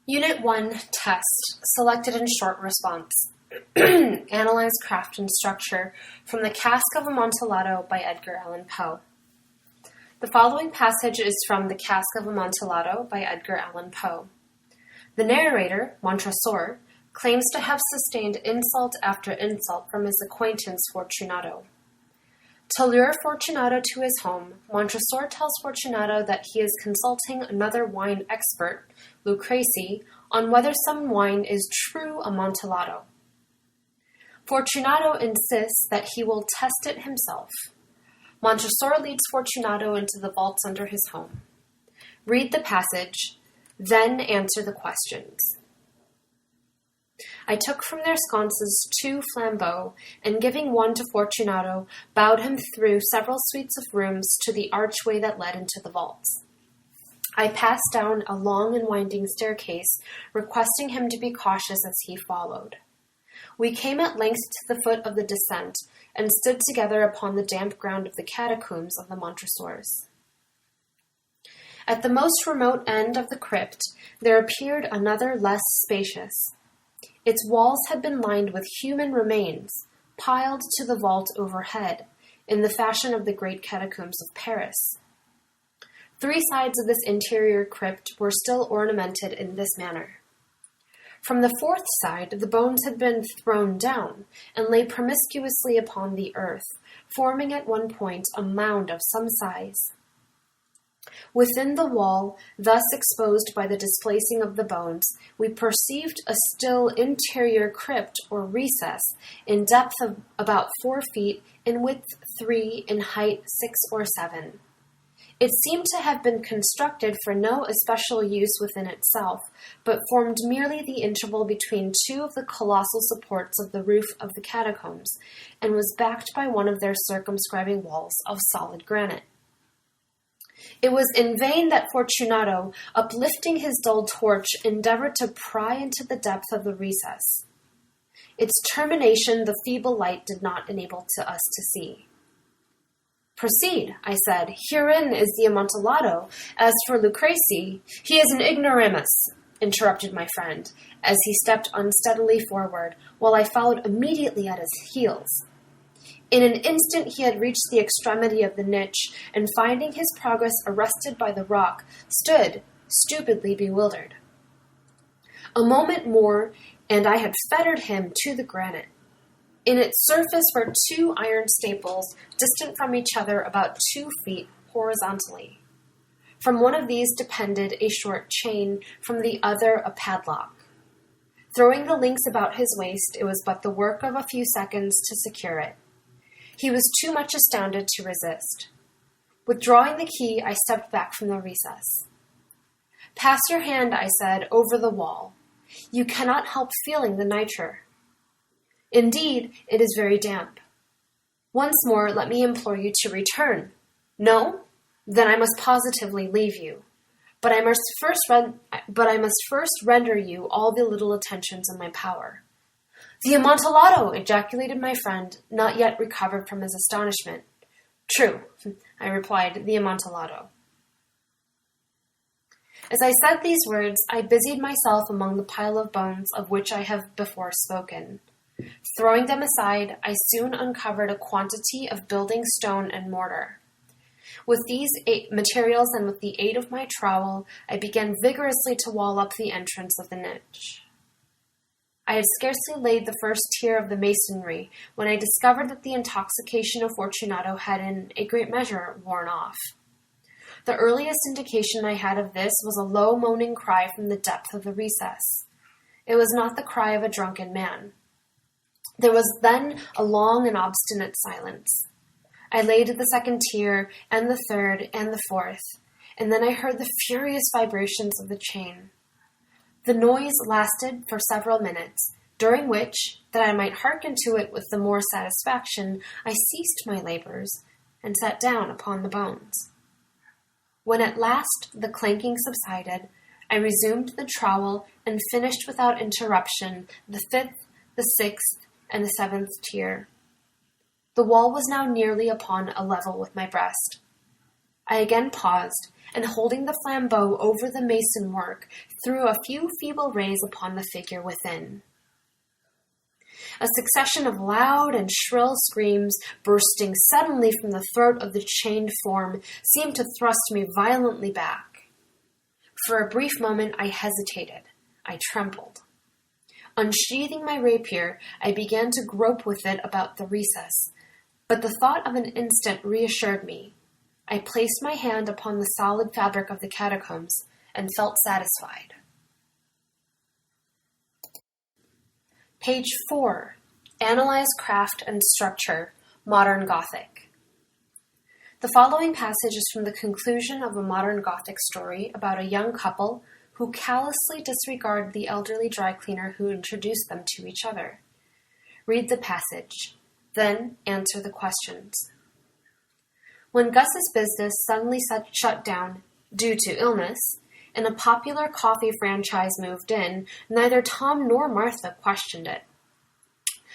Unit 1 Test, selected in short response. Analyze craft and structure from The Cask of Amontillado by Edgar Allan Poe. The following passage is from The Cask of Amontillado by Edgar Allan Poe. The narrator, Montresor, claims to have sustained insult after insult from his acquaintance Fortunato. To lure Fortunato to his home, Montresor tells Fortunato that he is consulting another wine expert, Lucrezi, on whether some wine is true Amontillado. Fortunato insists that he will test it himself. Montresor leads Fortunato into the vaults under his home. Read the passage, then answer the questions. I took from their sconces 2 flambeaux, and giving one to Fortunato, bowed him through several suites of rooms to the archway that led into the vaults. I passed down a long and winding staircase, requesting him to be cautious as he followed. We came at length to the foot of the descent, and stood together upon the damp ground of the catacombs of the Montresors. At the most remote end of the crypt, there appeared another less spacious. Its walls had been lined with human remains, piled to the vault overhead, in the fashion of the great catacombs of Paris. 3 sides of this interior crypt were still ornamented in this manner. From the 4th side, the bones had been thrown down, and lay promiscuously upon the earth, forming at one point a mound of some size. Within the wall, thus exposed by the displacing of the bones, we perceived a still interior crypt or recess, in depth of about 4 feet, in width 3, in height 6 or 7. It seemed to have been constructed for no especial use within itself, but formed merely the interval between 2 of the colossal supports of the roof of the catacombs, and was backed by one of their circumscribing walls of solid granite. It was in vain that Fortunato, uplifting his dull torch, endeavored to pry into the depth of the recess. Its termination the feeble light did not enable us to see. "Proceed," I said. "Herein is the Amontillado. As for Lucrezi, he is an ignoramus," interrupted my friend, as he stepped unsteadily forward, while I followed immediately at his heels. In an instant he had reached the extremity of the niche, and finding his progress arrested by the rock, stood, stupidly bewildered. A moment more, and I had fettered him to the granite. In its surface were 2 iron staples, distant from each other about 2 feet horizontally. From one of these depended a short chain, from the other a padlock. Throwing the links about his waist, it was but the work of a few seconds to secure it. He was too much astounded to resist. Withdrawing the key, I stepped back from the recess. "Pass your hand," I said, "over the wall. You cannot help feeling the nitre. Indeed, it is very damp. Once more, let me implore you to return. No? Then I must positively leave you. But I must first render you all the little attentions in my power." "The Amontillado!" ejaculated my friend, not yet recovered from his astonishment. "True," I replied, "the Amontillado." As I said these words, I busied myself among the pile of bones of which I have before spoken. Throwing them aside, I soon uncovered a quantity of building stone and mortar. With these materials and with the aid of my trowel, I began vigorously to wall up the entrance of the niche. I had scarcely laid the first tier of the masonry when I discovered that the intoxication of Fortunato had in a great measure worn off. The earliest indication I had of this was a low moaning cry from the depth of the recess. It was not the cry of a drunken man. There was then a long and obstinate silence. I laid the 2nd tier, and the 3rd, and the 4th, and then I heard the furious vibrations of the chain. The noise lasted for several minutes, during which, that I might hearken to it with the more satisfaction, I ceased my labors, and sat down upon the bones. When at last the clanking subsided, I resumed the trowel, and finished without interruption the 5th, the 6th, and the 7th tier. The wall was now nearly upon a level with my breast. I again paused, and holding the flambeau over the mason work, threw a few feeble rays upon the figure within. A succession of loud and shrill screams, bursting suddenly from the throat of the chained form, seemed to thrust me violently back. For a brief moment I hesitated. I trembled. Unsheathing my rapier, I began to grope with it about the recess, but the thought of an instant reassured me. I placed my hand upon the solid fabric of the catacombs and felt satisfied. Page 4. Analyze craft and structure, modern Gothic. The following passage is from the conclusion of a modern Gothic story about a young couple who callously disregard the elderly dry cleaner who introduced them to each other. Read the passage, then answer the questions. When Gus's business suddenly shut down due to illness, and a popular coffee franchise moved in, neither Tom nor Martha questioned it.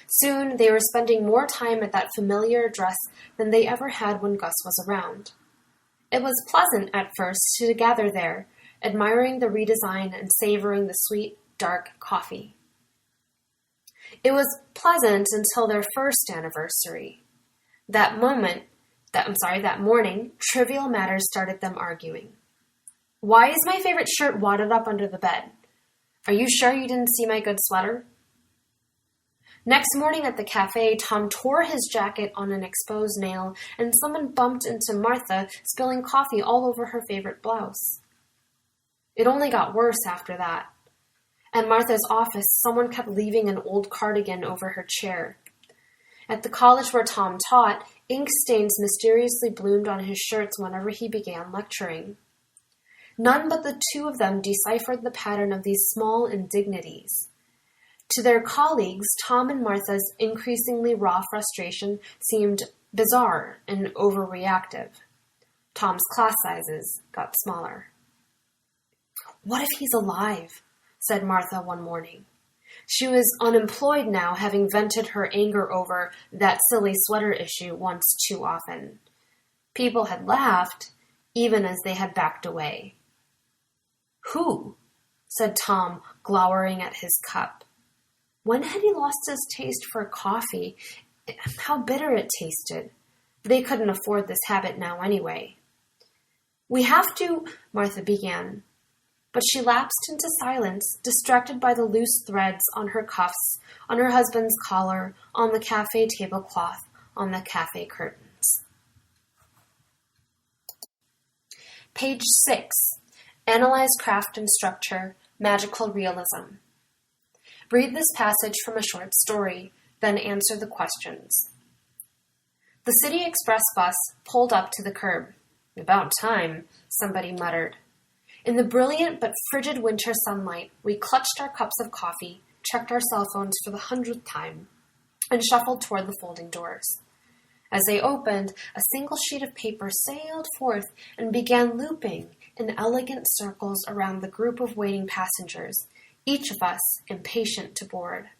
Soon they were spending more time at that familiar address than they ever had when Gus was around. It was pleasant at first to gather there, admiring the redesign and savoring the sweet, dark coffee. It was pleasant until their first anniversary. That morning, trivial matters started them arguing. Why is my favorite shirt wadded up under the bed? Are you sure you didn't see my good sweater? Next morning at the cafe, Tom tore his jacket on an exposed nail, and someone bumped into Martha, spilling coffee all over her favorite blouse. It only got worse after that. At Martha's office, someone kept leaving an old cardigan over her chair. At the college where Tom taught, ink stains mysteriously bloomed on his shirts whenever he began lecturing. None but the two of them deciphered the pattern of these small indignities. To their colleagues, Tom and Martha's increasingly raw frustration seemed bizarre and overreactive. Tom's class sizes got smaller. "What if he's alive?" said Martha one morning. She was unemployed now, having vented her anger over that silly sweater issue once too often. People had laughed, even as they had backed away. "Who?" said Tom, glowering at his cup. When had he lost his taste for coffee? How bitter it tasted. They couldn't afford this habit now anyway. "We have to," Martha began. But she lapsed into silence, distracted by the loose threads on her cuffs, on her husband's collar, on the cafe tablecloth, on the cafe curtains. Page 6. Analyze craft and structure, magical realism. Read this passage from a short story, then answer the questions. The City Express bus pulled up to the curb. "About time," somebody muttered. In the brilliant but frigid winter sunlight, we clutched our cups of coffee, checked our cell phones for the 100th time, and shuffled toward the folding doors. As they opened, a single sheet of paper sailed forth and began looping in elegant circles around the group of waiting passengers, each of us impatient to board.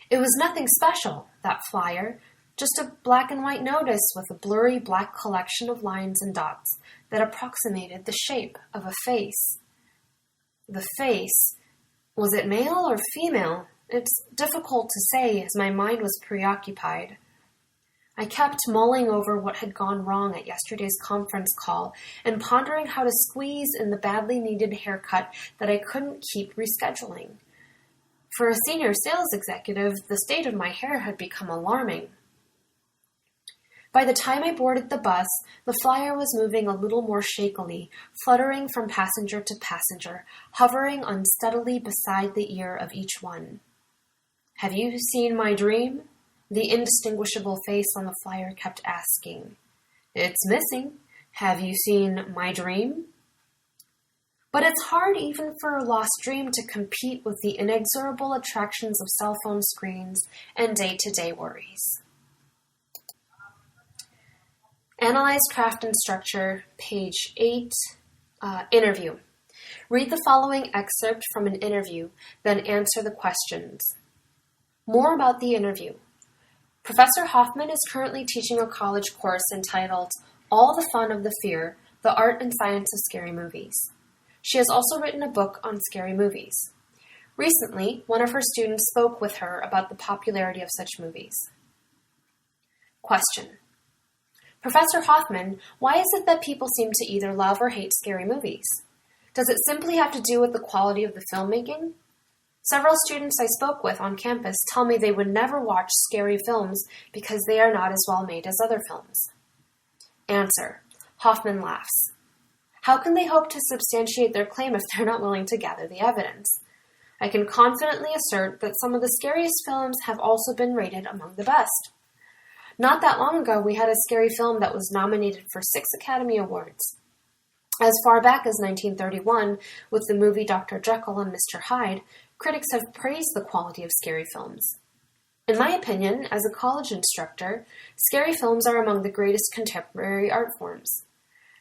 It was nothing special, that flyer, just a black and white notice with a blurry black collection of lines and dots that approximated the shape of a face. The face, was it male or female? It's difficult to say as my mind was preoccupied. I kept mulling over what had gone wrong at yesterday's conference call and pondering how to squeeze in the badly needed haircut that I couldn't keep rescheduling. For a senior sales executive, the state of my hair had become alarming. By the time I boarded the bus, the flyer was moving a little more shakily, fluttering from passenger to passenger, hovering unsteadily beside the ear of each one. "Have you seen my dream?" the indistinguishable face on the flyer kept asking. "It's missing. Have you seen my dream?" But it's hard even for a lost dream to compete with the inexorable attractions of cell phone screens and day-to-day worries. Analyze craft and structure, page 8, interview. Read the following excerpt from an interview, then answer the questions. More about the interview. Professor Hoffman is currently teaching a college course entitled All the Fun of the Fear, The Art and Science of Scary Movies. She has also written a book on scary movies. Recently, one of her students spoke with her about the popularity of such movies. Question. Professor Hoffman, why is it that people seem to either love or hate scary movies? Does it simply have to do with the quality of the filmmaking? Several students I spoke with on campus tell me they would never watch scary films because they are not as well made as other films. Answer. Hoffman laughs. How can they hope to substantiate their claim if they're not willing to gather the evidence? I can confidently assert that some of the scariest films have also been rated among the best. Not that long ago, we had a scary film that was nominated for 6 Academy Awards. As far back as 1931, with the movie Dr. Jekyll and Mr. Hyde, critics have praised the quality of scary films. In my opinion, as a college instructor, scary films are among the greatest contemporary art forms.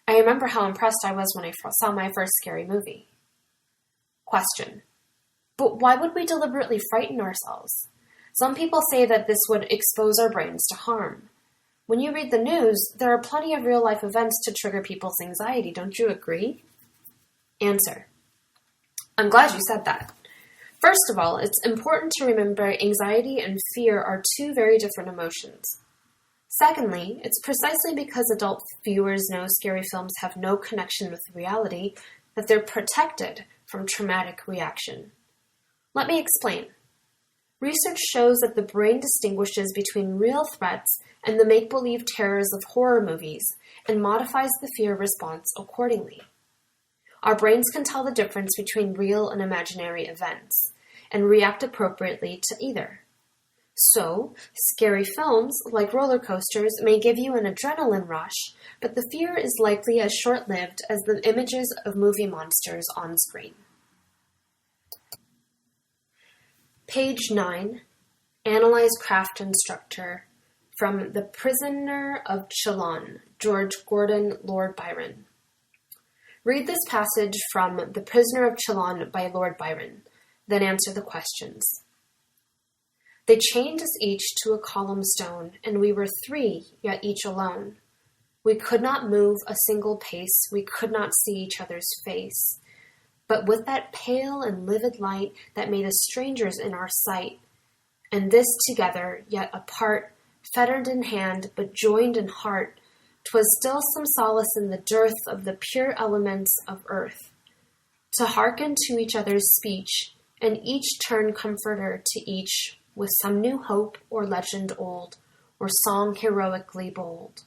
I remember how impressed I was when I saw my first scary movie. Question. But why would we deliberately frighten ourselves? Some people say that this would expose our brains to harm. When you read the news, there are plenty of real-life events to trigger people's anxiety. Don't you agree? Answer. I'm glad you said that. First of all, it's important to remember anxiety and fear are two very different emotions. Secondly, it's precisely because adult viewers know scary films have no connection with reality that they're protected from traumatic reaction. Let me explain. Research shows that the brain distinguishes between real threats and the make-believe terrors of horror movies and modifies the fear response accordingly. Our brains can tell the difference between real and imaginary events and react appropriately to either. So, scary films, like roller coasters, may give you an adrenaline rush, but the fear is likely as short-lived as the images of movie monsters on screen. Page 9. Analyze Craft Instructor from The Prisoner of Chillon, George Gordon, Lord Byron. Read this passage from The Prisoner of Chillon by Lord Byron, then answer the questions. They chained us each to a column stone, and we were 3, yet each alone. We could not move a single pace, we could not see each other's face. But with that pale and livid light that made us strangers in our sight, and this together, yet apart, fettered in hand, but joined in heart, 'twas still some solace in the dearth of the pure elements of earth, to hearken to each other's speech, and each turn comforter to each, with some new hope or legend old, or song heroically bold.